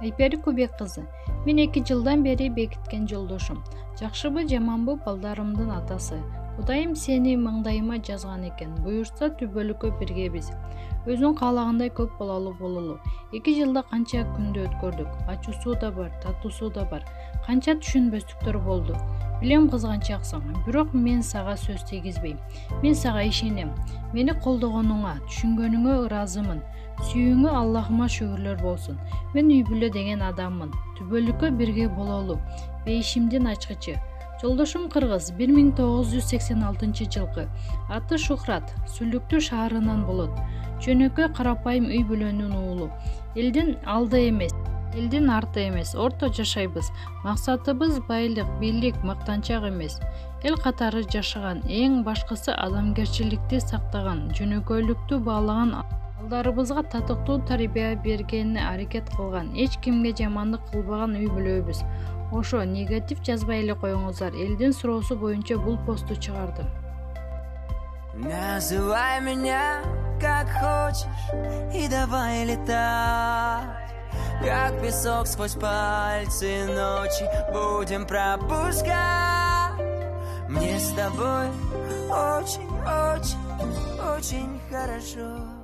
Айпери Көбек кызы. Мен 2 жылдан бери бекиткен жолдошум. Жакшыбы жаманбы балдарымдын атасы. Кудайым сени маңдайыма жазган экен. Буюрса түбөлүккө биргебиз. Өзүң каалагандай көп балалуу бололу. 2 жылда канча күндү өткөрдүк. Ачуусу да бар, татуусу да бар. Канча түшүнбөстүктөр болду. Билем кызганчаксың, бирок мен сага сөз тийгизбейм. Мен сага ишенем. Мени колдогонуңа, түшүнгөнүңө ыраазымын. Сүйүүңө Аллахыма шүгүрлөр болсун. Мен үй бүлө деген адаммын. Түбөлүккө бирге бололу. Бейишимдин ачкычы. Жолдошум кыргыз 1986 жылкы. Аты Шухрат, Сүлүктүү шаарынан болот. Жөнөкөй карапайым үй бүлөнүн уулу. Элдин алды эмес, элдин арты эмес, орто жашайбыз. Максатыбыз байлык, бийлик, мактанчак эмес. Эл катары жашаган, эң башкысы адамгерчиликти сактаган, жөнөкөйлүктү баалаган, балдарыбызга татыктуу тарбия бергенине аракет кылган, эч кимге жамандык кылбаган үй бүлөбүз. Ошо негатив жазбай эле коюңуздар. Элдин суроосу боюнча бул посту чыгардым. Называй меня как хочешь и давай летать, как песок сквозь пальцы ночи будем пропускать. Мне с тобой очень, очень, очень хорошо.